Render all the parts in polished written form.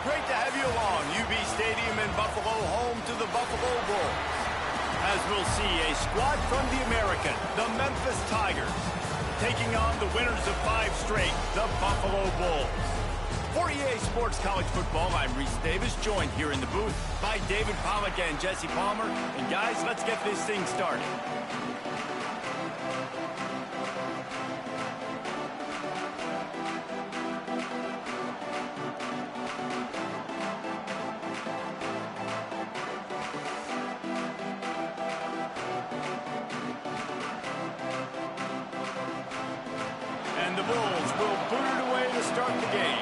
Great to have you along. UB Stadium in Buffalo, home to the Buffalo Bulls. As we'll see, a squad from the American, the Memphis Tigers, taking on the winners of 5 straight, the Buffalo Bulls. For EA Sports College Football, I'm Reese Davis, joined here in the booth by David Pollack and Jesse Palmer. And guys, let's get this thing started. And the Bulls will boot it away to start the game.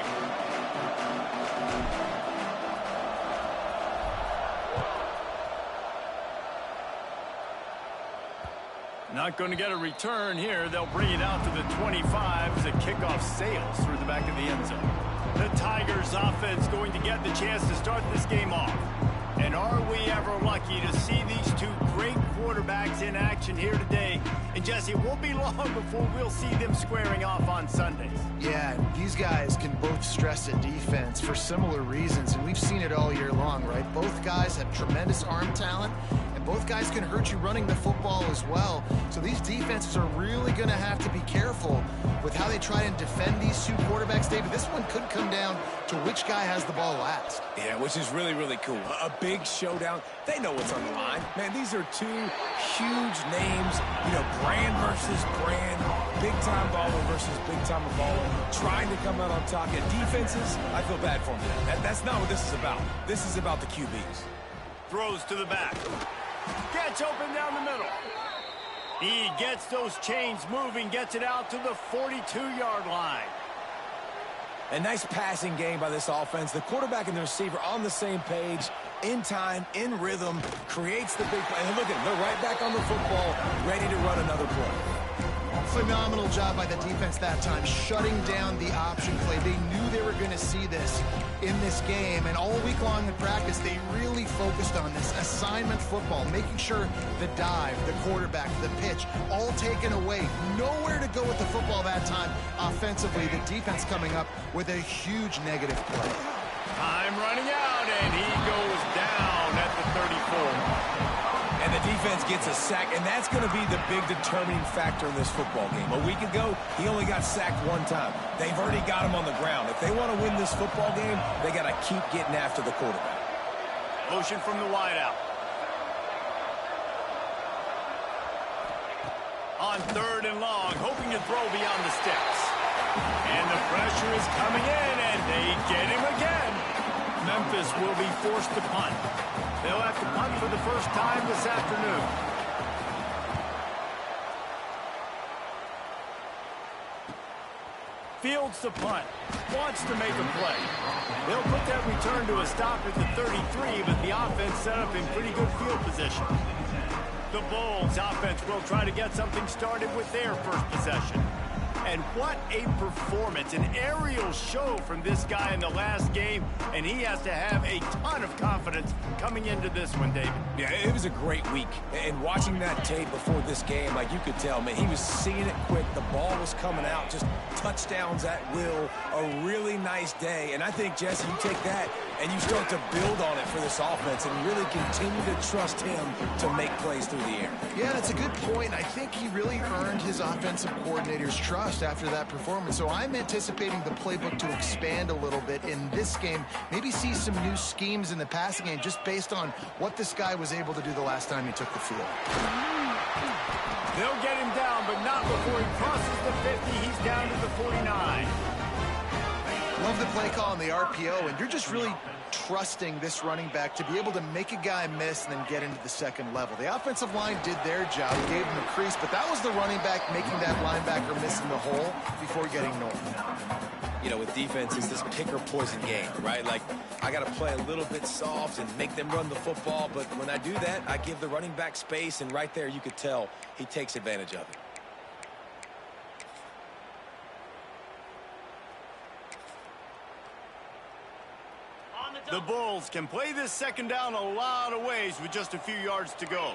Not going to get a return here. They'll bring it out to the 25 as the kickoff sails through the back of the end zone. The Tigers offense going to get the chance to start this game off. And are we ever lucky to see these two great quarterbacks in action here today? And Jesse, it won't be long before we'll see them squaring off on Sundays. Yeah, these guys can both stress a defense for similar reasons, and we've seen it all year long, right? Both guys have tremendous arm talent, and both guys can hurt you running the football as well. So these defenses are really going to have to be careful with how they try and defend these two quarterbacks, David. This one could come down to which guy has the ball last. Yeah, which is really, really cool. A big showdown. They know what's on the line. Man, these are two huge names. You know, brand versus brand. Big-time baller versus big-time baller. Trying to come out on top. And defenses, I feel bad for them. That's not what this is about. This is about the QBs. Throws to the back. Gets open down the middle. He gets those chains moving, gets it out to the 42-yard line. A nice passing game by this offense. The quarterback and the receiver on the same page, in time, in rhythm, creates the big play. And look at them, they're right back on the football, ready to run another play. Phenomenal job by the defense that time, shutting down the option play. They knew they were going to see this in this game, and all week long in practice, they really focused on this assignment football, making sure the dive, the quarterback, the pitch, all taken away. Nowhere to go with the football that time offensively. The defense coming up with a huge negative play. Time running out, and he goes down at the 34. And the defense gets a sack, and that's going to be the big determining factor in this football game. A week ago, he only got sacked 1 time. They've already got him on the ground. If they want to win this football game, they got to keep getting after the quarterback. Motion from the wideout. On 3rd and long, hoping to throw beyond the sticks. And the pressure is coming in, and they get him again. Memphis will be forced to punt. They'll have to punt for the first time this afternoon. Fields the punt. Wants to make a play. They'll put that return to a stop at the 33, but the offense set up in pretty good field position. The Bulls offense will try to get something started with their first possession. And what a performance, an aerial show from this guy in the last game, and he has to have a ton of confidence coming into this one, David. Yeah, it was a great week, and watching that tape before this game, like you could tell, man, he was seeing it quick, the ball was coming out, just touchdowns at will, a really nice day, and I think, Jesse, you take that and you start to build on it for this offense and really continue to trust him to make plays through the air. Yeah, that's a good point. I think he really earned his offensive coordinator's trust after that performance. So I'm anticipating the playbook to expand a little bit in this game. Maybe see some new schemes in the passing game just based on what this guy was able to do the last time he took the field. They'll get him down, but not before he crosses the 50. He's down to the 49. Love the play call on the RPO, and you're just really trusting this running back to be able to make a guy miss and then get into the second level. The offensive line did their job, gave him a crease, but that was the running back making that linebacker miss in the hole before getting north. You know, with defense, it's this pick or poison game, right? Like, I got to play a little bit soft and make them run the football, but when I do that, I give the running back space, and right there you could tell he takes advantage of it. The Bulls can play this second down a lot of ways with just a few yards to go.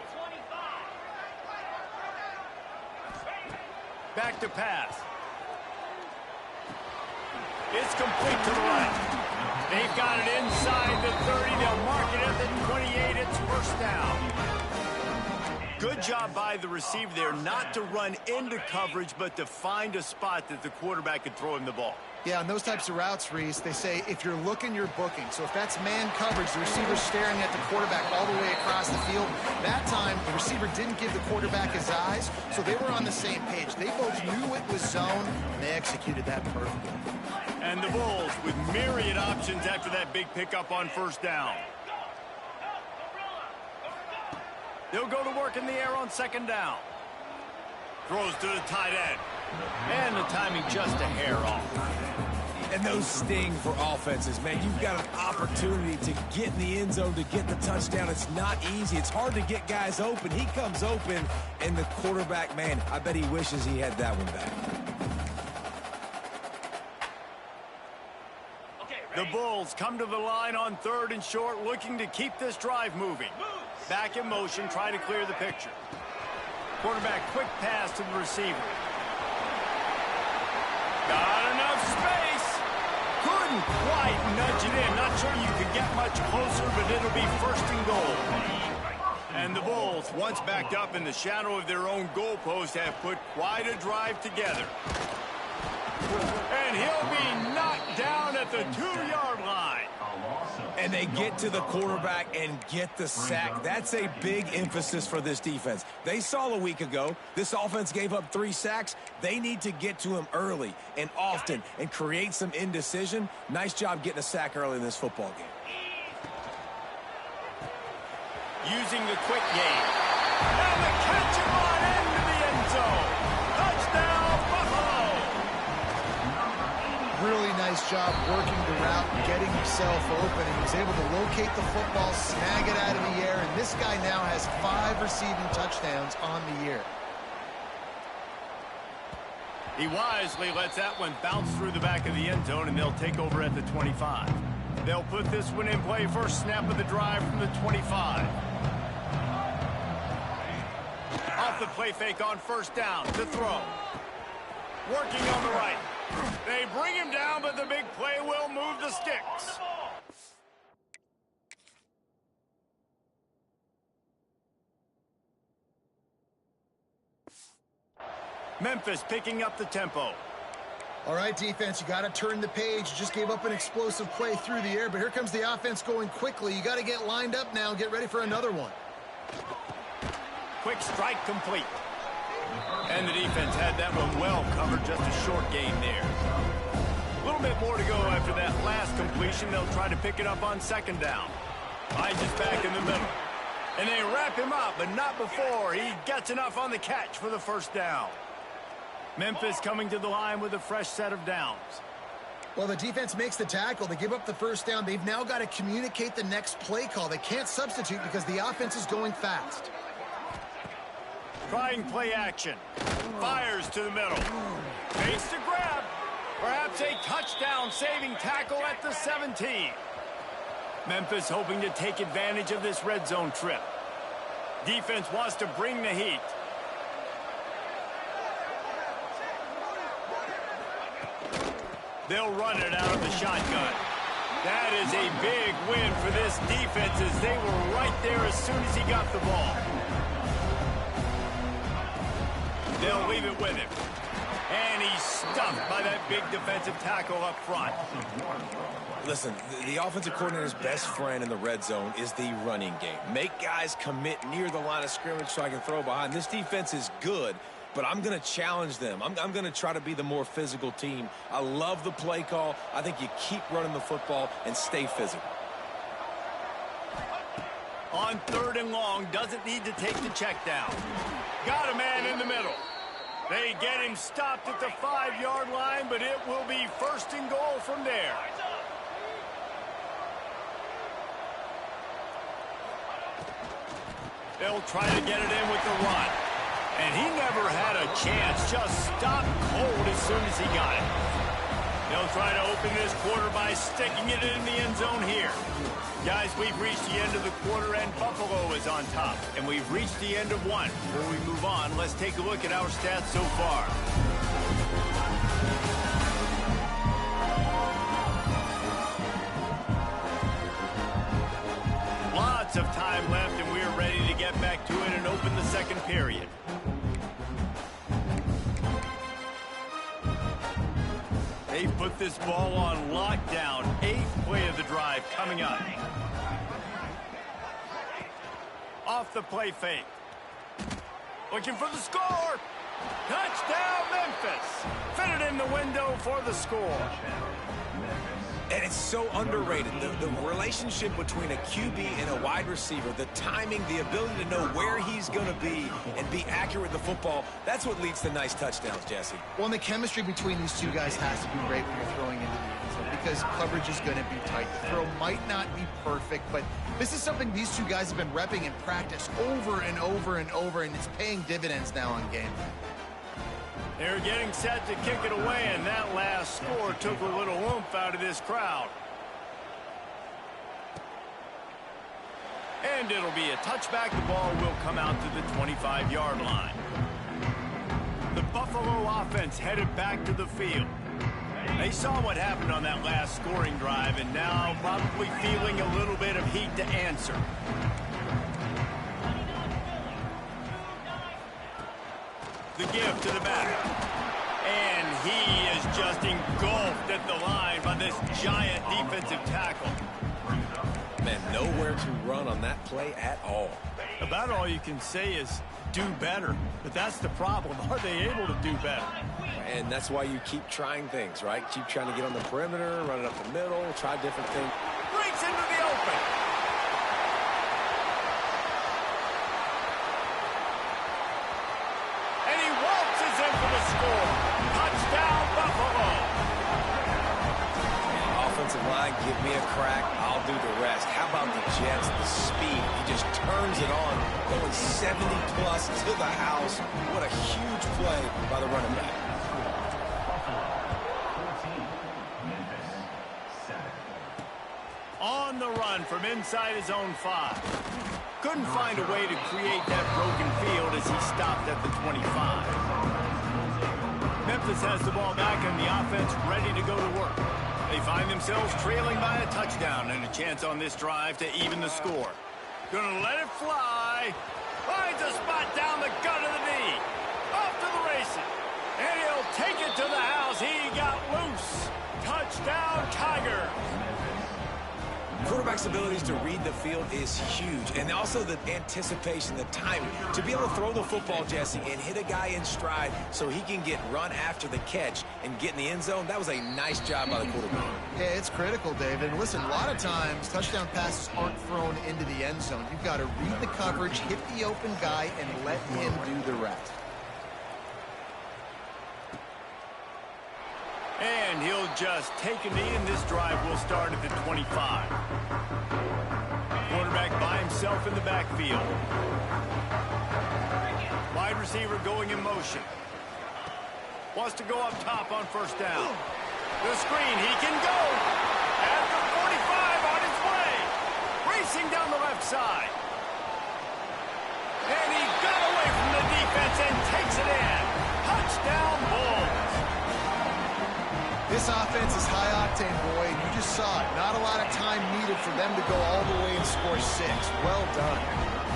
Back to pass. It's complete to the right. They've got it inside the 30. They'll mark it at the 28. It's first down. Good job by the receiver there not to run into coverage, but to find a spot that the quarterback could throw him the ball. Yeah, on those types of routes, Reese, they say if you're looking, you're booking. So if that's man coverage, the receiver's staring at the quarterback all the way across the field. That time, the receiver didn't give the quarterback his eyes, so they were on the same page. They both knew it was zone, and they executed that perfectly. And the Bulls with myriad options after that big pickup on first down. They'll go to work in the air on second down. Throws to the tight end. And the timing just a hair off. And those sting for offenses, man. You've got an opportunity to get in the end zone, to get the touchdown. It's not easy. It's hard to get guys open. He comes open, and the quarterback, man, I bet he wishes he had that one back. The Bulls come to the line on third and short, looking to keep this drive moving. Back in motion, try to clear the picture. Quarterback quick pass to the receiver. Got enough space. Couldn't quite nudge it in. Not sure you could get much closer, but it'll be first and goal. And the Bulls, once backed up in the shadow of their own goalpost, have put quite a drive together. And he'll be knocked down at the 2-yard line. And they get to the quarterback and get the sack. That's a big emphasis for this defense. They saw a week ago, this offense gave up 3 sacks. They need to get to him early and often and create some indecision. Nice job getting a sack early in this football game. Using the quick game. And the catch him on into the end zone. Touchdown, Buffalo! Really nice job working the route and getting himself open. He was able to locate the football, snag it out of the air, and this guy now has 5 receiving touchdowns on the year. He wisely lets that one bounce through the back of the end zone, and they'll take over at the 25. They'll put this one in play first snap of the drive from the 25. Off the play fake on first down to throw. Working on the right. They bring him down, but the big play will move the sticks. Memphis picking up the tempo. All right, defense, you got to turn the page. You just gave up an explosive play through the air, but here comes the offense going quickly. You got to get lined up now and get ready for another one. Quick strike complete. And the defense had that one well covered, just a short gain there. A little bit more to go after that last completion. They'll try to pick it up on second down. Finds his back in the middle. And they wrap him up, but not before he gets enough on the catch for the first down. Memphis coming to the line with a fresh set of downs. Well, the defense makes the tackle. They give up the first down. They've now got to communicate the next play call. They can't substitute because the offense is going fast. Trying play action. Fires to the middle. Fakes to grab. Perhaps a touchdown-saving tackle at the 17. Memphis hoping to take advantage of this red zone trip. Defense wants to bring the heat. They'll run it out of the shotgun. That is a big win for this defense as they were right there as soon as he got the ball. They'll leave it with him. And he's stuffed by that big defensive tackle up front. Listen, the offensive coordinator's best friend in the red zone is the running game. Make guys commit near the line of scrimmage so I can throw behind. This defense is good, but I'm going to challenge them. I'm going to try to be the more physical team. I love the play call. I think you keep running the football and stay physical. On third and long, doesn't need to take the check down. Got a man in the middle. They get him stopped at the 5-yard line, but it will be first and goal from there. They'll try to get it in with the run. And he never had a chance, just stopped cold as soon as he got it. They'll try to open this quarter by sticking it in the end zone here. Guys, we've reached the end of the quarter, and Buffalo is on top. And we've reached the end of one. Before we move on, let's take a look at our stats so far. keep this ball on lockdown. 8th play of the drive coming up. Off the play fake. Looking for the score. Touchdown, Memphis. Fitted in the window for the score. And it's so underrated. The relationship between a QB and a wide receiver, the timing, the ability to know where he's going to be and be accurate with the football, that's what leads to nice touchdowns, Jesse. Well, and the chemistry between these two guys has to be great when you're throwing into the end zone because coverage is going to be tight. The throw might not be perfect, but this is something these two guys have been repping in practice over and over and over, and it's paying dividends now on game day. They're getting set to kick it away, and that last score took a little oomph out of this crowd. And it'll be a touchback. The ball will come out to the 25-yard line. The Buffalo offense headed back to the field. They saw what happened on that last scoring drive, and now probably feeling a little bit of heat to answer. The give to the back. And he is just engulfed at the line by this giant defensive tackle. Man, nowhere to run on that play at all. About all you can say is do better. But that's the problem. Are they able to do better? And that's why you keep trying things, right? Keep trying to get on the perimeter, run it up the middle, try different things. Breaks into the open. And he waltzes in for the score. Touchdown, Buffalo. Offensive line, give me a crack. I'll do the rest. How about the Jets, the speed? He just turns it on, going 70-plus to the house. What a huge play by the running back. On the run from inside his own 5. Couldn't find a way to create that broken field as he stopped at the 25. Memphis has the ball back and the offense ready to go to work. They find themselves trailing by a touchdown and a chance on this drive to even the score. Gonna let it fly. Finds a spot down the gut of the knee. Off to the races. And he'll take it to the house. He got loose. Touchdown, Tiger. Quarterback's abilities to read the field is huge, and also the anticipation, the timing. To be able to throw the football, Jesse, and hit a guy in stride so he can get run after the catch and get in the end zone, that was a nice job by the quarterback. Yeah, it's critical, David. Listen, a lot of times touchdown passes aren't thrown into the end zone. You've got to read the coverage, hit the open guy, and let him do the rest. And he'll just take a knee, and this drive will start at the 25. Quarterback by himself in the backfield. Wide receiver going in motion. Wants to go up top on first down. The screen, he can go. At the 45 on his way. Racing down the left side. And he got away from the defense and takes it in. Touchdown, Bulls. This offense is high octane, boy, and you just saw it. Not a lot of time needed for them to go all the way and score 6. Well done.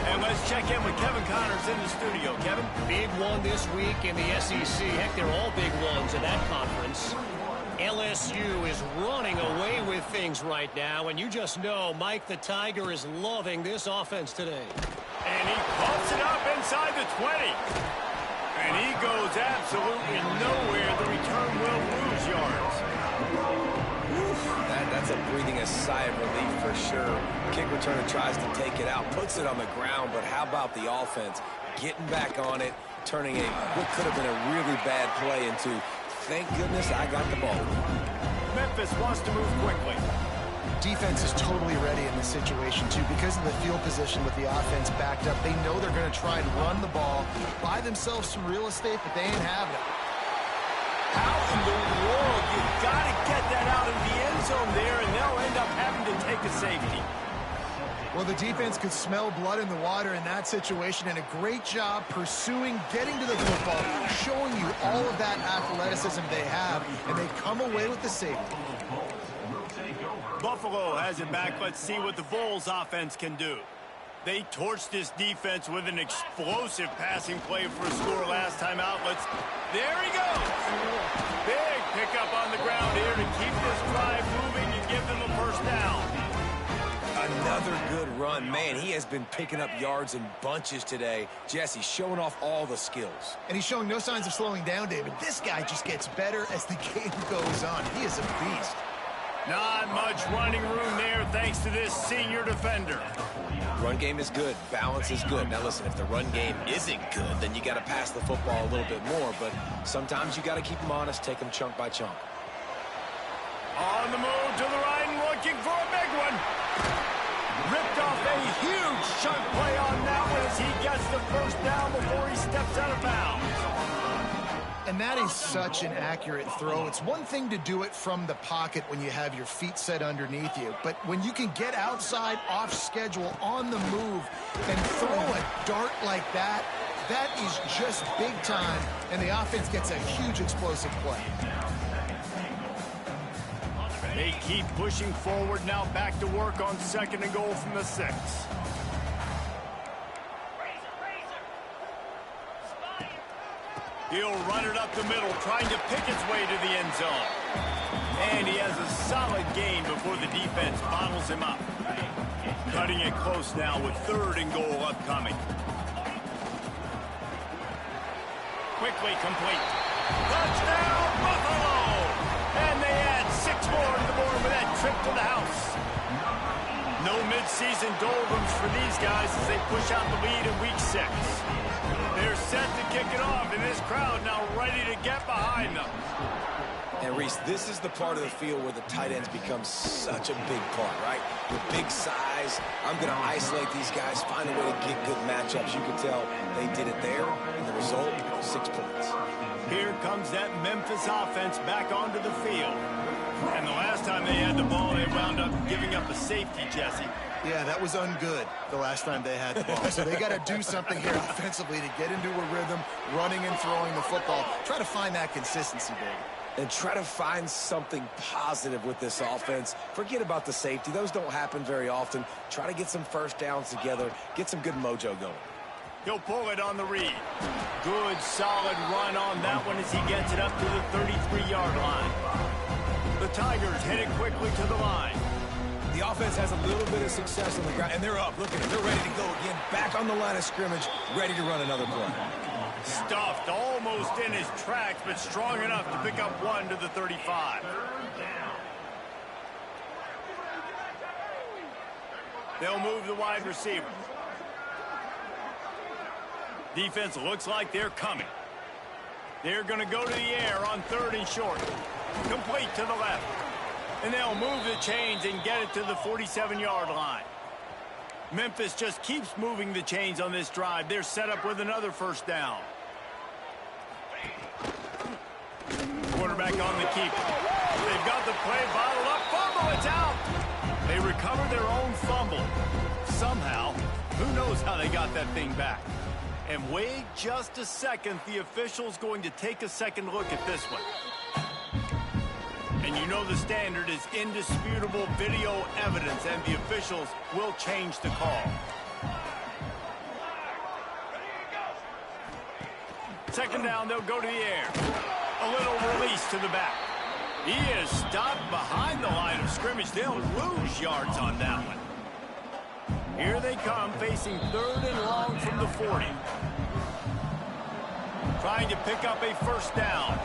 And let's check in with Kevin Connors in the studio. Kevin? Big one this week in the SEC. Heck, they're all big ones in that conference. LSU is running away with things right now, and you just know Mike the Tiger is loving this offense today. And he pumps it up inside the 20. And he goes absolutely nowhere. The return will lose yards. That's a breathing a sigh of relief for sure. Kick returner tries to take it out, puts it on the ground, but how about the offense getting back on it, turning what could have been a really bad play into, thank goodness I got the ball. Memphis wants to move quickly. Defense is totally ready in this situation, too. Because of the field position with the offense backed up, they know they're going to try and run the ball, buy themselves some real estate, but they ain't having it. How in the world? You've got to get that out of the end zone there, and they'll end up having to take a safety. Well, the defense could smell blood in the water in that situation, and a great job pursuing, getting to the football, showing you all of that athleticism they have, and they come away with the safety. Buffalo has it back. Let's see what the Bulls offense can do. They torched this defense with an explosive passing play for a score last time out. There he goes. Big pick up on the ground here to keep this drive moving and give them a first down. Another good run. Man, he has been picking up yards in bunches today. Jesse showing off all the skills. And he's showing no signs of slowing down, David. This guy just gets better as the game goes on. He is a beast. Not much running room there thanks to this senior defender. Run game is good. Balance is good. Now listen, if the run game isn't good, then you got to pass the football a little bit more. But sometimes you got to keep them honest, take them chunk by chunk. On the move to the right and looking for a big one. Ripped off a huge chunk play on that one as he gets the first down before he steps out of bounds. And that is such an accurate throw. It's one thing to do it from the pocket when you have your feet set underneath you, but when you can get outside, off schedule, on the move, and throw a dart like that, that is just big time, and the offense gets a huge explosive play. They keep pushing forward now, back to work on 2nd and goal from the 6. He'll run it up the middle, trying to pick its way to the end zone. And he has a solid gain before the defense bottles him up. Cutting it close now with 3rd and goal upcoming. Quickly complete. Touchdown, Buffalo! And they add 6 more to the board with that trip to the house. No midseason doldrums for these guys as they push out the lead in week 6. They're set to kick it off, and this crowd now ready to get behind them. And Reese, this is the part of the field where the tight ends become such a big part, right? With big size, I'm going to isolate these guys, find a way to get good matchups. You can tell they did it there, and the result, 6 points. Here comes that Memphis offense back onto the field. And the last time they had the ball, they wound up giving up a safety, Jesse. Yeah, that was ungood the last time they had the ball. So they got to do something here offensively to get into a rhythm, running and throwing the football. Try to find that consistency, David. And try to find something positive with this offense. Forget about the safety. Those don't happen very often. Try to get some first downs together, get some good mojo going. He'll pull it on the read. Good, solid run on that one as he gets it up to the 33-yard line. The Tigers headed quickly to the line. The offense has a little bit of success on the ground, and they're up. Look at it. They're ready to go again. Back on the line of scrimmage, ready to run another play. Stuffed almost in his tracks, but strong enough to pick up 1 to the 35. They'll move the wide receiver. Defense looks like they're coming. They're going to go to the air on 3rd and short. Complete to the left. And they'll move the chains and get it to the 47-yard line. Memphis just keeps moving the chains on this drive. They're set up with another first down. Quarterback on the keeper. They've got the play bottled up. Fumble, it's out. They recover their own fumble. Somehow, who knows how they got that thing back. And wait just a second, the official's going to take a second look at this one. And you know the standard is indisputable video evidence, and the officials will change the call. Second down, they'll go to the air. A little release to the back. He is stopped behind the line of scrimmage. They'll lose yards on that one. Here they come, facing 3rd and long from the 40. Trying to pick up a first down.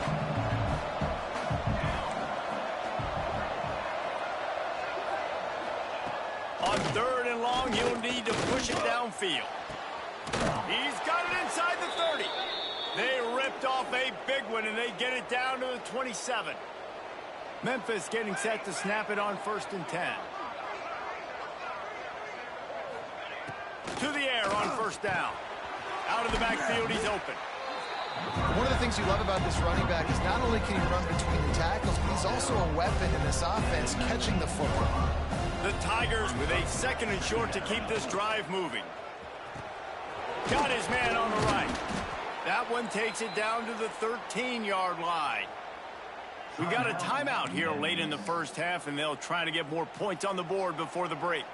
On 3rd and long, he'll need to push it downfield. He's got it inside the 30. They ripped off a big one, and they get it down to the 27. Memphis getting set to snap it on 1st and 10. To the air on 1st down. Out of the backfield, he's open. One of the things you love about this running back is not only can he run between the tackles, but he's also a weapon in this offense, catching the football. The Tigers with a 2nd and short to keep this drive moving. Got his man on the right. That one takes it down to the 13-yard line. We got a timeout here late in the first half, and they'll try to get more points on the board before the break.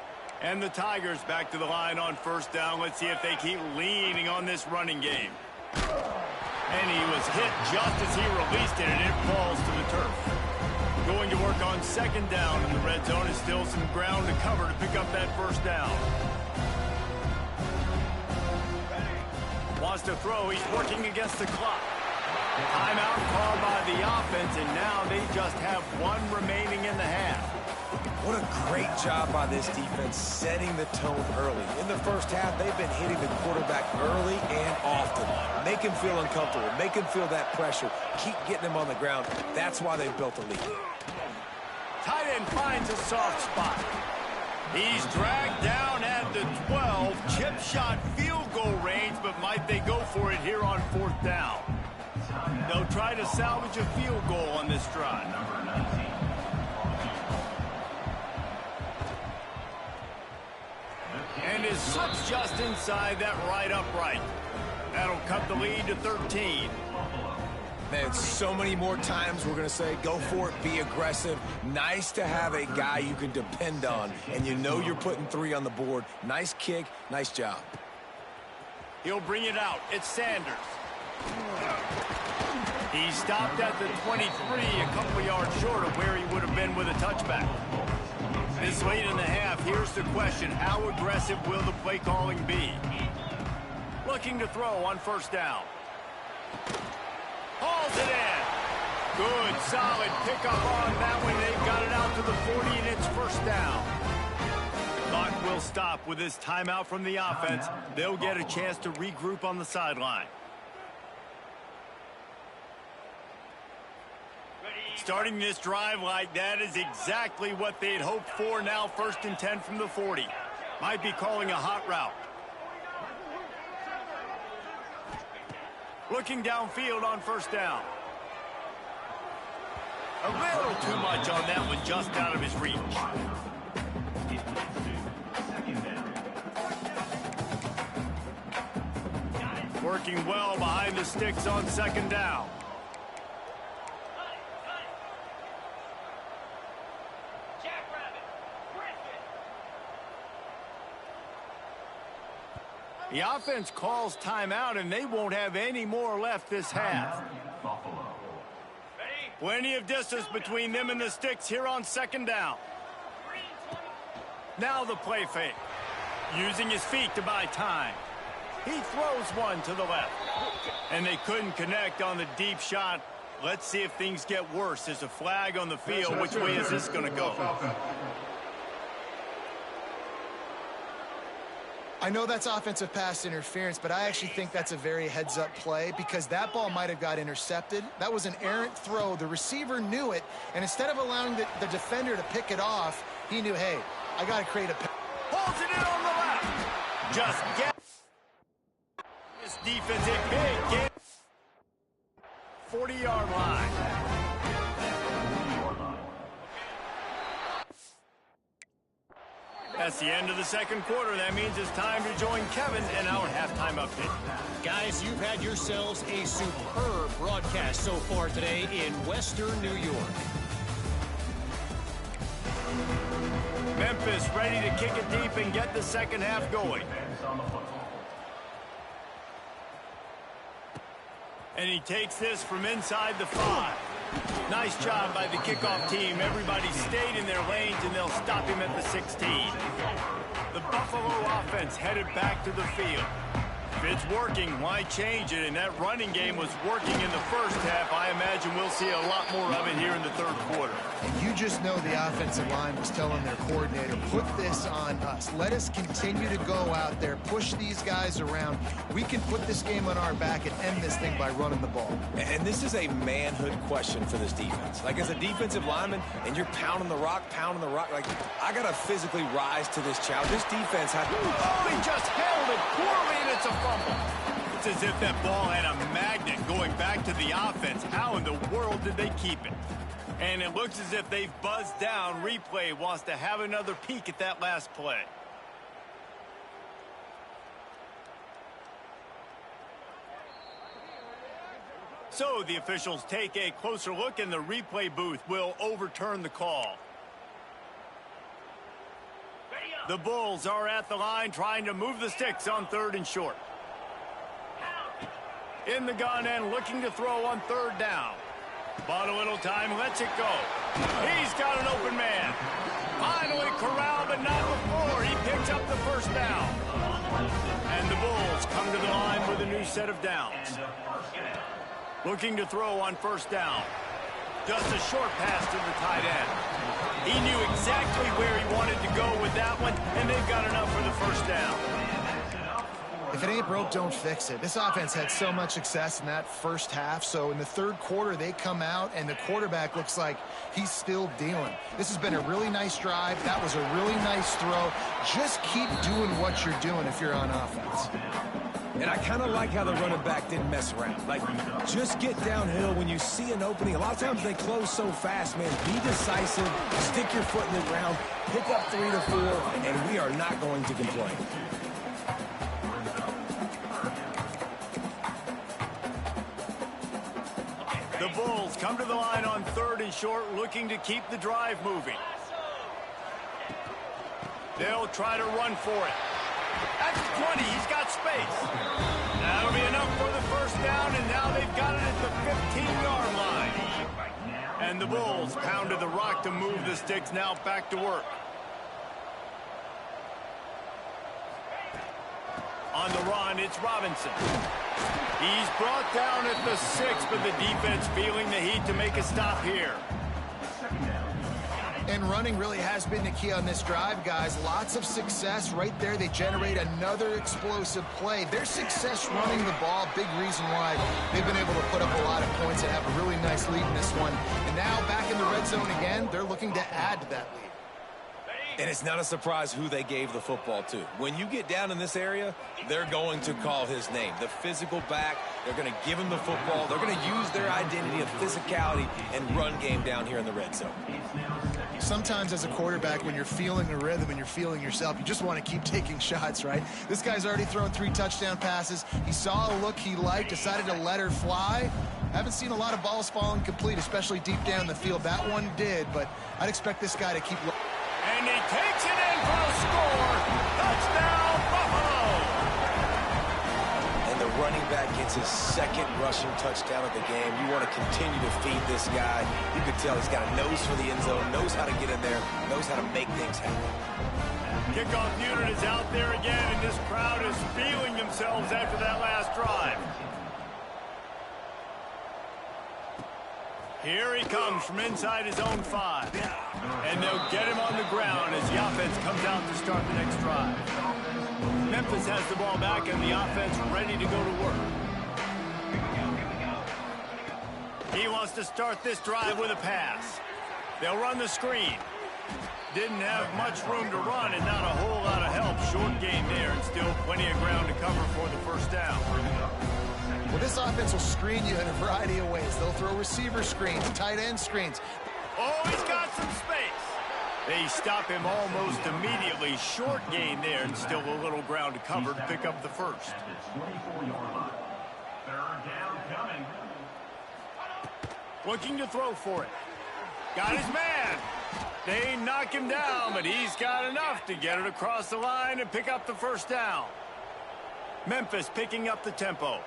And the Tigers back to the line on 1st down. Let's see if they keep leaning on this running game. And he was hit just as he released it, and it falls to the turf. Going to work on second down in the red zone is still some ground to cover to pick up that first down. Wants to throw. He's working against the clock. Timeout called by the offense, and now they just have one remaining in the half. What a great job by this defense setting the tone early. In the first half, they've been hitting the quarterback early and often. Make him feel uncomfortable. Make him feel that pressure. Keep getting him on the ground. That's why they've built a lead. Tight end finds a soft spot. He's dragged down at the 12. Chip shot field goal range, but might they go for it here on fourth down? They'll try to salvage a field goal on this drive. And his foot's just inside that right upright. That'll cut the lead to 13. Man, so many more times we're going to say, go for it, be aggressive. Nice to have a guy you can depend on, and you know you're putting 3 on the board. Nice kick, nice job. He'll bring it out. It's Sanders. He stopped at the 23, a couple yards short of where he would have been with a touchback. This late in the half, here's the question. How aggressive will the play calling be? Looking to throw on first down. Hauls it in. Good, solid pickup on that one. They've got it out to the 40, and it's first down. The clock will stop with this timeout from the offense. They'll get a chance to regroup on the sideline. Starting this drive like that is exactly what they'd hoped for. Now 1st and 10 from the 40. Might be calling a hot route. Looking downfield on first down. A little too much on that one, just out of his reach. Working well behind the sticks on second down. The offense calls timeout, and they won't have any more left this half. Plenty of distance between them and the sticks here on second down. Now the play fake. Using his feet to buy time. He throws one to the left. And they couldn't connect on the deep shot. Let's see if things get worse. There's a flag on the field. Which way is this going to go? I know that's offensive pass interference, but I actually think that's a very heads-up play because that ball might have got intercepted. That was an errant throw. The receiver knew it, and instead of allowing the defender to pick it off, he knew, hey, I got to create a... Pulls it in on the left. Just get this defense a big game. 40-yard line. That's the end of the second quarter. That means it's time to join Kevin in our halftime update. Guys, you've had yourselves a superb broadcast so far today in Western New York. Memphis ready to kick it deep and get the second half going. And he takes this from inside the 5. Nice job by the kickoff team. Everybody stayed in their lanes, and they'll stop him at the 16. The Buffalo offense headed back to the field. If it's working, why change it? And that running game was working in the first half. I imagine we'll see a lot more of it here in the third quarter. And you just know the offensive line was telling their coordinator, put this on us. Let us continue to go out there, push these guys around. We can put this game on our back and end this thing by running the ball. And this is a manhood question for this defense. Like, as a defensive lineman, and you're pounding the rock, like, I got to physically rise to this challenge. This defense had... Oh, he just held it poorly, and it's a fumble. It's as if that ball had a magnet going back to the offense. How in the world did they keep it? And it looks as if they've buzzed down. Replay wants to have another peek at that last play. So the officials take a closer look, and the replay booth will overturn the call. The Bulls are at the line trying to move the sticks on 3rd and short. In the gun and looking to throw on third down. Bought a little time, lets it go. He's got an open man. Finally corralled, but not before. He picks up the first down. And the Bulls come to the line with a new set of downs. Looking to throw on first down. Just a short pass to the tight end. He knew exactly where he wanted to go with that one, and they've got enough for the first down. If it ain't broke, don't fix it. This offense had so much success in that first half, so in the third quarter, they come out, and the quarterback looks like he's still dealing. This has been a really nice drive. That was a really nice throw. Just keep doing what you're doing if you're on offense. And I kind of like how the running back didn't mess around. Like, just get downhill when you see an opening. A lot of times they close so fast, man. Be decisive, stick your foot in the ground, pick up 3 to 4, and we are not going to complain. The Bulls come to the line on third and short, looking to keep the drive moving. They'll try to run for it. At the 20, he's got space. That'll be enough for the first down, and now they've got it at the 15-yard line. And the Bulls pounded the rock to move the sticks, now back to work. On the run, it's Robinson. He's brought down at the 6, but the defense feeling the heat to make a stop here. And running really has been the key on this drive, guys. Lots of success right there. They generate another explosive play. Their success running the ball, big reason why they've been able to put up a lot of points and have a really nice lead in this one. And now back in the red zone again, they're looking to add to that lead. And it's not a surprise who they gave the football to. When you get down in this area, they're going to call his name. The physical back, they're going to give him the football. They're going to use their identity of physicality and run game down here in the red zone. Sometimes as a quarterback, when you're feeling a rhythm and you're feeling yourself, you just want to keep taking shots, right? This guy's already thrown 3 touchdown passes. He saw a look he liked, decided to let her fly. Haven't seen a lot of balls falling complete, especially deep down the field. That one did, but I'd expect this guy to keep looking. And he takes it in for a score. Touchdown, Buffalo! And the running back gets his second rushing touchdown of the game. You want to continue to feed this guy. You can tell he's got a nose for the end zone, knows how to get in there, knows how to make things happen. Kickoff unit is out there again, and this crowd is feeling themselves after that last drive. Here he comes from inside his own 5. And they'll get him on the ground as the offense comes out to start the next drive. Memphis has the ball back and the offense ready to go to work. He wants to start this drive with a pass. They'll run the screen. Didn't have much room to run and not a whole lot of help. Short gain there and still plenty of ground to cover for the first down. Well, this offense will screen you in a variety of ways. They'll throw receiver screens, tight end screens. Oh, he's got some space. They stop him almost immediately. Short gain there and still a little ground to cover to pick up the first. Looking to throw for it. Got his man. They knock him down, but he's got enough to get it across the line and pick up the first down. Memphis picking up the tempo.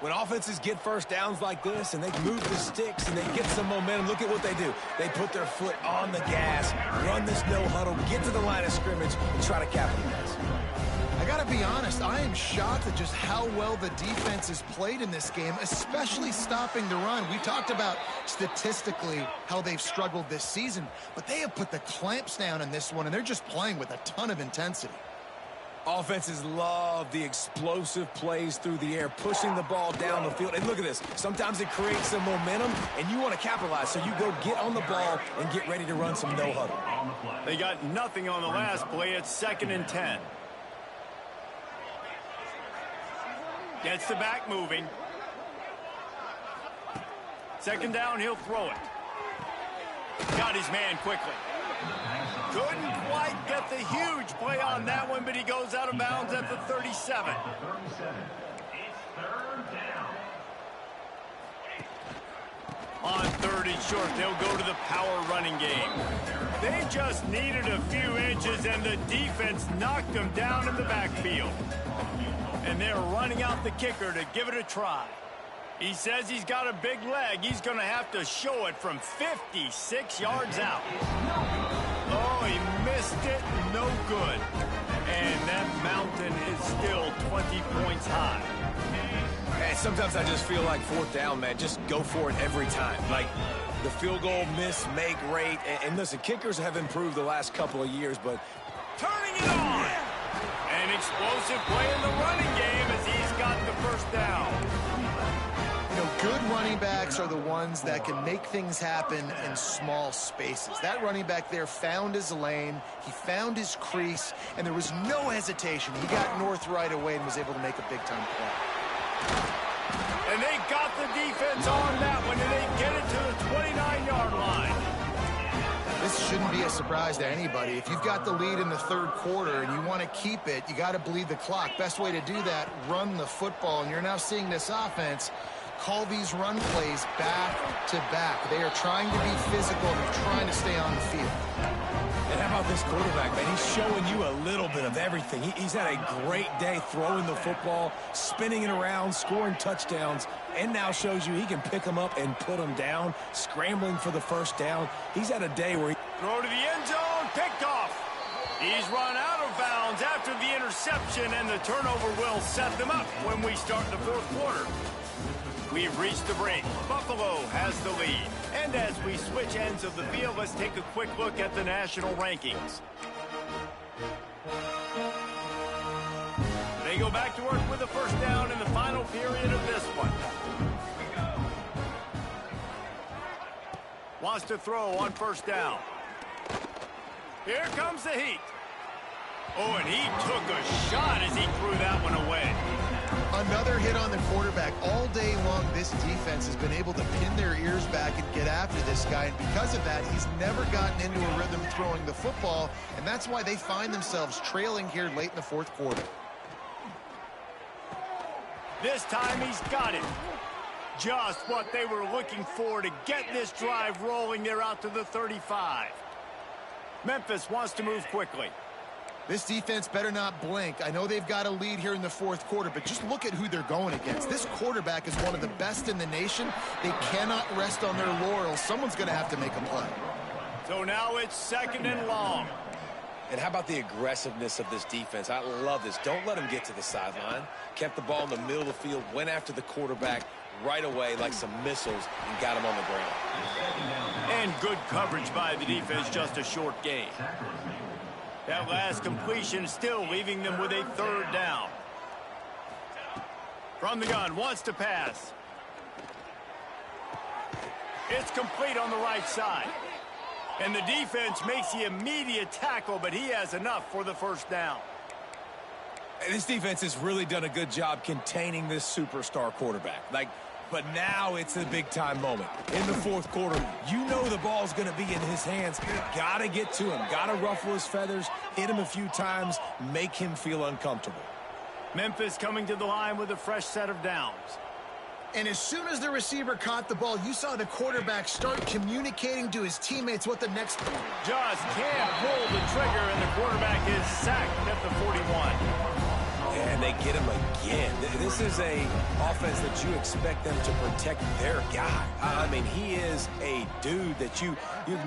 When offenses get first downs like this and they move the sticks and they get some momentum, look at what they do. They put their foot on the gas, run this no huddle, get to the line of scrimmage, and try to capitalize. I got to be honest, I am shocked at just how well the defense has played in this game, especially stopping the run. We talked about statistically how they've struggled this season, but they have put the clamps down in this one, and they're just playing with a ton of intensity. Offenses love the explosive plays through the air, pushing the ball down the field. And look at this. Sometimes it creates some momentum, and you want to capitalize. So you go get on the ball and get ready to run some no huddle. They got nothing on the last play. It's 2nd and 10. Gets the back moving. 2nd down, he'll throw it. Got his man quickly. Couldn't quite get the huge play on that one, but he goes out of bounds at the 37. On 3rd and short, they'll go to the power running game. They just needed a few inches, and the defense knocked them down in the backfield. And they're running out the kicker to give it a try. He says he's got a big leg. He's going to have to show it from 56 yards out. Oh, he missed it. No good. And that mountain is still 20 points high. And sometimes I just feel like fourth down, man. Just go for it every time. Like the field goal miss, make rate. And listen, kickers have improved the last couple of years, but turning it on. An explosive play in the running game as he's got the first down. You know, good running backs are the ones that can make things happen in small spaces. That running back there found his lane, he found his crease, and there was no hesitation. He got north right away and was able to make a big-time play. And they got the defense on that one, and they get it to the 29-yard line. This shouldn't be a surprise to anybody. If you've got the lead in the third quarter and you want to keep it, you got to bleed the clock. Best way to do that, run the football. And you're now seeing this offense call these run plays back to back. They are trying to be physical and they're trying to stay on the field. And how about this quarterback, man? He's showing you a little bit of everything. He's had a great day throwing the football, spinning it around, scoring touchdowns, and now shows you he can pick them up and put them down, scrambling for the first down. He's had a day where he... Throw to the end zone, picked off. He's run out of bounds after the interception, and the turnover will set them up when we start the fourth quarter. We've reached the break. Buffalo has the lead. And as we switch ends of the field, let's take a quick look at the national rankings. They go back to work with the first down in the final period of this one. Wants to throw on first down. Here comes the heat. Oh, and he took a shot as he threw that one away. Another hit on the quarterback. All day long, this defense has been able to pin their ears back and get after this guy. And because of that, he's never gotten into a rhythm throwing the football. And that's why they find themselves trailing here late in the fourth quarter. This time he's got it. Just what they were looking for to get this drive rolling. They're out to the 35. Memphis wants to move quickly. This defense better not blink. I know they've got a lead here in the fourth quarter, but just look at who they're going against. This quarterback is one of the best in the nation. They cannot rest on their laurels. Someone's going to have to make a play. So now it's second and long. And how about the aggressiveness of this defense? I love this. Don't let them get to the sideline. Kept the ball in the middle of the field, went after the quarterback right away like some missiles and got him on the ground. And good coverage by the defense, just a short gain. That last completion still leaving them with a third down. From the gun, wants to pass. It's complete on the right side. And the defense makes the immediate tackle, but he has enough for the first down. And this defense has really done a good job containing this superstar quarterback. But now it's a big-time moment. In the fourth quarter, you know the ball's going to be in his hands. Got to get to him. Got to ruffle his feathers, hit him a few times, make him feel uncomfortable. Memphis coming to the line with a fresh set of downs. And as soon as the receiver caught the ball, you saw the quarterback start communicating to his teammates what the next... Just can't pull the trigger, and the quarterback is sacked at the 41. And they get him again. This is a offense that you expect them to protect their guy. I mean, he is a dude that you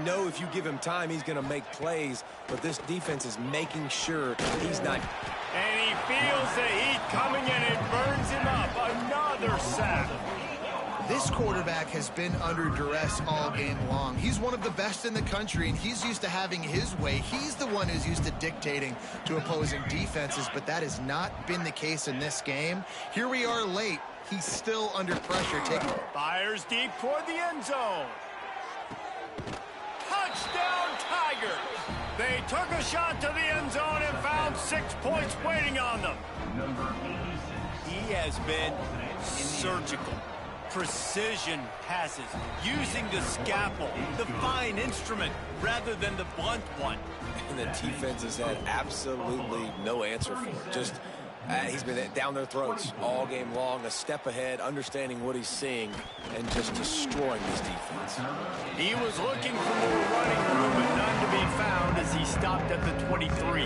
know if you give him time, he's going to make plays. But this defense is making sure he's not. And he feels the heat coming, and it burns him up. Another sack. This quarterback has been under duress all game long. He's one of the best in the country, and he's used to having his way. He's the one who's used to dictating to opposing defenses, but that has not been the case in this game. Here we are late. He's still under pressure. Fires deep toward the end zone. Touchdown, Tigers! They took a shot to the end zone and found 6 points waiting on them. He has been surgical. Precision passes, using the scalpel, the fine instrument, rather than the blunt one. And the defense has had absolutely no answer for it. Just, he's been down their throats all game long, a step ahead, understanding what he's seeing, and just destroying this defense. He was looking for more running room, but none to be found as he stopped at the 23.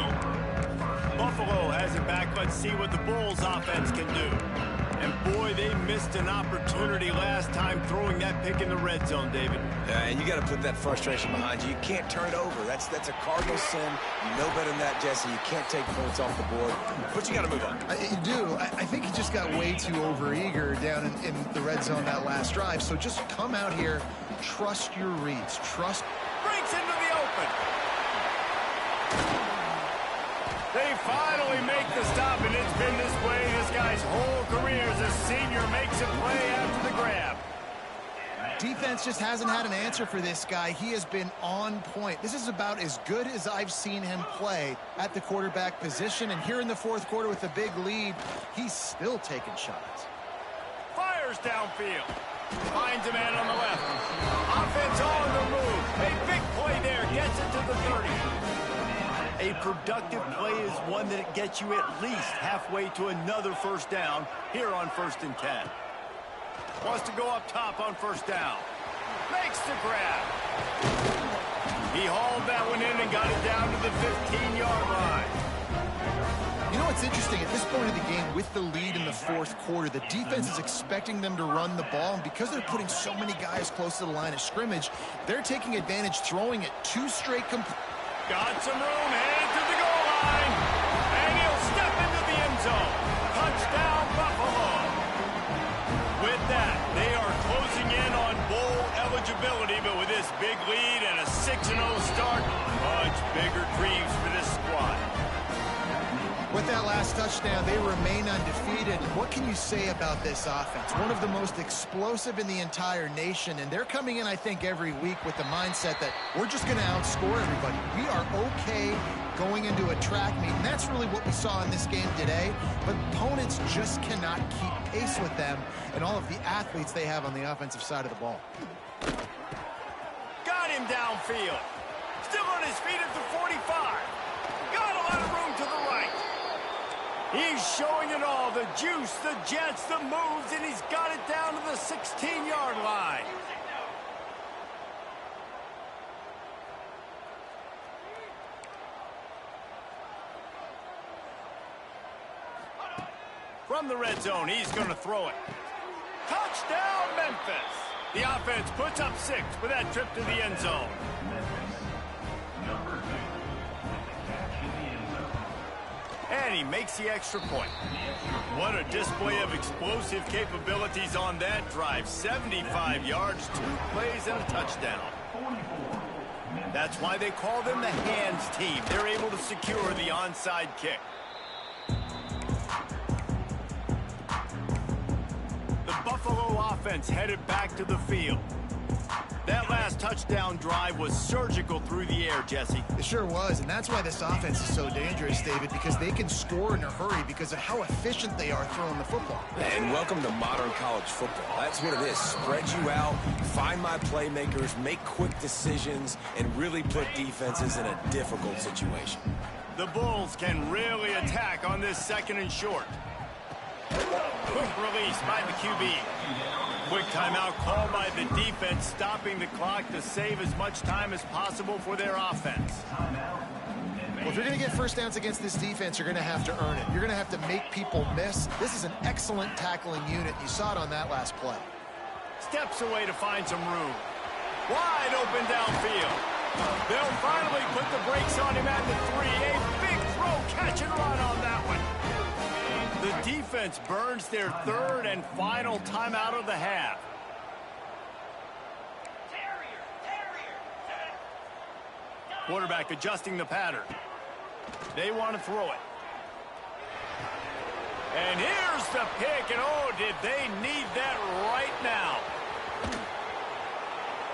Buffalo has it back. Let's see what the Bulls offense can do. And boy, they missed an opportunity last time throwing that pick in the red zone, David. And you got to put that frustration behind you. You can't turn it over. That's a cardinal sin. You know better than that, Jesse. You can't take points off the board. But you got to move on. You do. I think he just got way too overeager down in the red zone that last drive. So just come out here, trust your reads. Breaks into the open. They finally make the stop, and it's been this way this guy's whole career as a senior. Makes a play after the grab. Defense just hasn't had an answer for this guy. He has been on point. This is about as good as I've seen him play at the quarterback position. And here in the fourth quarter with a big lead, he's still taking shots. Fires downfield. Finds a man on the left. Offense on the move. A big play there. Gets it to the 30. A productive play is one that gets you at least halfway to another first down here on 1st and 10. Wants to go up top on first down. Makes the grab. He hauled that one in and got it down to the 15-yard line. You know what's interesting? At this point of the game, with the lead in the fourth quarter, the defense is expecting them to run the ball, and because they're putting so many guys close to the line of scrimmage, they're taking advantage, throwing it 2 straight Got some room, headed to the goal line, and he'll step into the end zone. Touchdown, Buffalo. With that, they are closing in on bowl eligibility, but with this big lead and a 6-0 start, much bigger dreams for this squad. With that last touchdown, they remain undefeated. What can you say about this offense? One of the most explosive in the entire nation, and they're coming in, I think, every week with the mindset that we're just going to outscore everybody. We are okay going into a track meet, and that's really what we saw in this game today. But opponents just cannot keep pace with them and all of the athletes they have on the offensive side of the ball. Got him downfield. Still on his feet at the 45. Got a lot of room to the right. He's showing it all, the juice, the jets, the moves, and he's got it down to the 16-yard line. From the red zone, he's going to throw it. Touchdown, Memphis. The offense puts up 6 with that trip to the end zone. And he makes the extra point. What a display of explosive capabilities on that drive. 75 yards, 2 plays, and a touchdown. That's why they call them the hands team. They're able to secure the onside kick. The Buffalo offense headed back to the field. That last touchdown drive was surgical through the air, Jesse. It sure was, and that's why this offense is so dangerous, David, because they can score in a hurry because of how efficient they are throwing the football. And welcome to modern college football. That's what it is. Spread you out, find my playmakers, make quick decisions, and really put defenses in a difficult situation. The Bulls can really attack on this 2nd and short. Quick release by the QB. Quick timeout called by the defense, stopping the clock to save as much time as possible for their offense. Well, if you're going to get first downs against this defense, you're going to have to earn it. You're going to have to make people miss. This is an excellent tackling unit. You saw it on that last play. Steps away to find some room. Wide open downfield. They'll finally put the brakes on him at the 3. A big throw, catch and run on that one. The defense burns their 3rd and final timeout of the half. Quarterback adjusting the pattern. They want to throw it. And here's the pick, and oh, did they need that right now.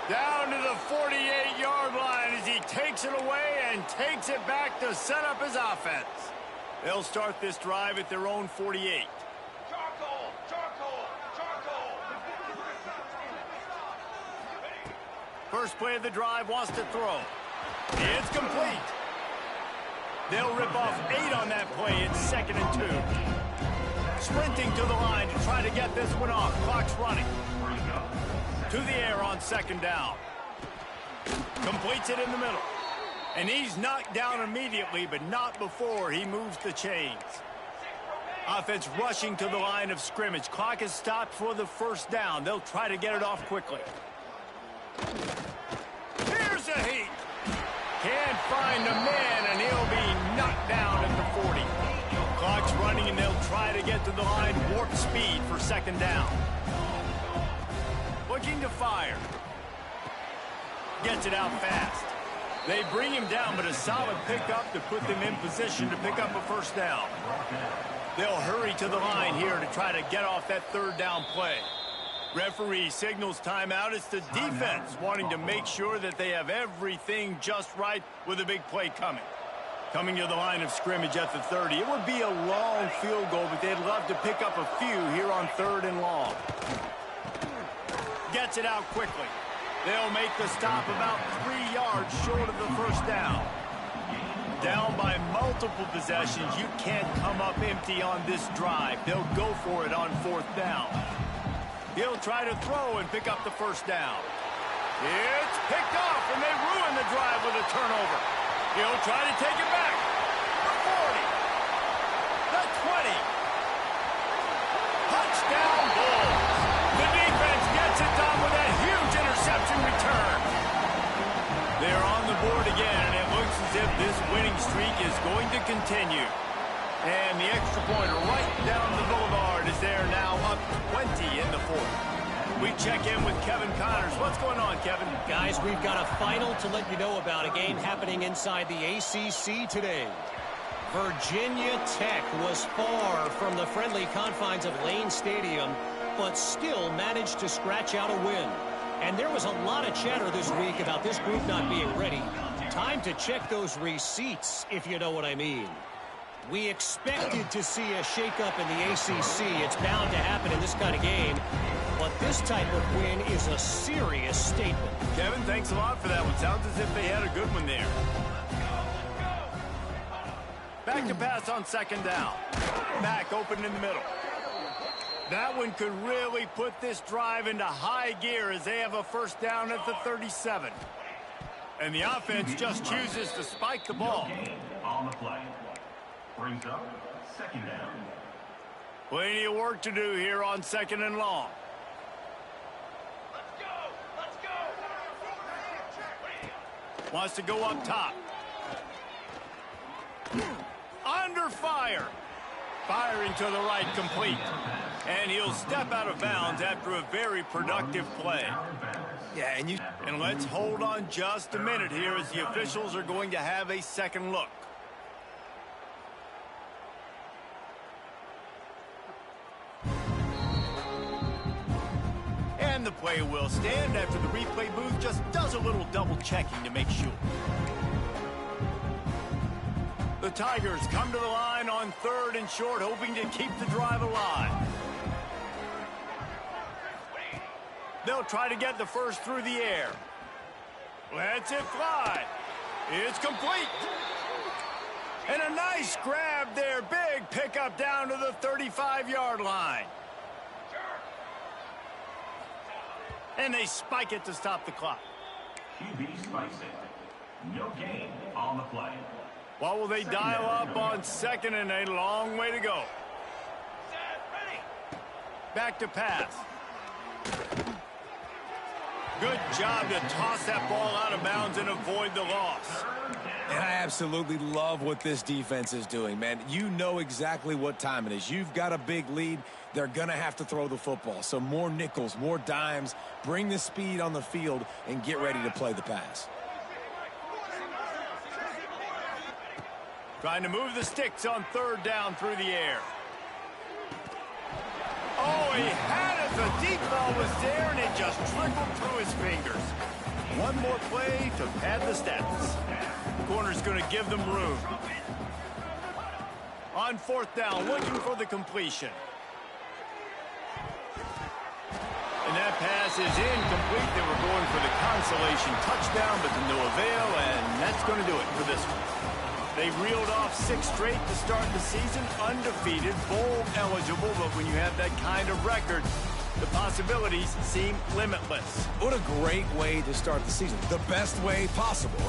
Down to the 48-yard line as he takes it away and takes it back to set up his offense. They'll start this drive at their own 48. First play of the drive, wants to throw. It's complete. They'll rip off 8 on that play. It's 2nd and 2. Sprinting to the line to try to get this one off. Clock's running. To the air on 2nd down. Completes it in the middle. And he's knocked down immediately, but not before he moves the chains. Offense rushing to the line of scrimmage. Clock is stopped for the first down. They'll try to get it off quickly. Here's a heat. Can't find a man, and he'll be knocked down at the 40. Clock's running, and they'll try to get to the line. Warp speed for second down. Looking to fire. Gets it out fast. They bring him down, but a solid pickup to put them in position to pick up a first down. They'll hurry to the line here to try to get off that third down play. Referee signals timeout. It's the defense wanting to make sure that they have everything just right with a big play coming. Coming to the line of scrimmage at the 30. It would be a long field goal, but they'd love to pick up a few here on third and long. Gets it out quickly. They'll make the stop about 3 yards short of the first down. Down by multiple possessions, you can't come up empty on this drive. They'll go for it on fourth down. He'll try to throw and pick up the first down. It's picked off, and they ruin the drive with a turnover. He'll try to take it back. The 40. The 20. Touchdown Bulls. The defense gets it done with that huge interception return. They're on the board again, and it looks as if this winning streak is going to continue. And the extra point right down the boulevard is there now, up 20 in the fourth. We check in with Kevin Connors. What's going on, Kevin? Guys, we've got a final to let you know about, a game happening inside the ACC today. Virginia Tech was far from the friendly confines of Lane Stadium, but still managed to scratch out a win. And there was a lot of chatter this week about this group not being ready. Time to check those receipts, if you know what I mean. We expected to see a shakeup in the ACC. It's bound to happen in this kind of game. But this type of win is a serious statement. Kevin, thanks a lot for that one. Sounds as if they had a good one there. Back to pass on second down. Mack open in the middle. That one could really put this drive into high gear as they have a first down at the 37. And the offense just chooses to spike the ball. On the play. Brings up second down. Plenty of work to do here on second and long. Let's go. Wants to go up top. Under fire. Firing to the right, complete. And he'll step out of bounds after a very productive play. Yeah, and let's hold on just a minute here as the officials are going to have a second look. And the play will stand after the replay booth just does a little double checking to make sure. The Tigers come to the line on third and short, hoping to keep the drive alive. They'll try to get the first through the air. Lets it fly. It's complete. And a nice grab there. Big pickup down to the 35-yard line. And they spike it to stop the clock. QB spikes it. No gain on the play. What will they dial up on second and a long way to go? Back to pass. Good job to toss that ball out of bounds and avoid the loss. And I absolutely love what this defense is doing, man. You know exactly what time it is. You've got a big lead. They're going to have to throw the football. So more nickels, more dimes. Bring the speed on the field and get ready to play the pass. Trying to move the sticks on third down through the air. Oh, he had it. The deep ball was there, and it just trickled through his fingers. One more play to pad the stats. Corner's going to give them room. On fourth down, looking for the completion. And that pass is incomplete. They were going for the consolation touchdown, but to no avail, and that's going to do it for this one. They reeled off 6 straight to start the season, undefeated, bowl eligible, but when you have that kind of record, the possibilities seem limitless. What a great way to start the season. The best way possible.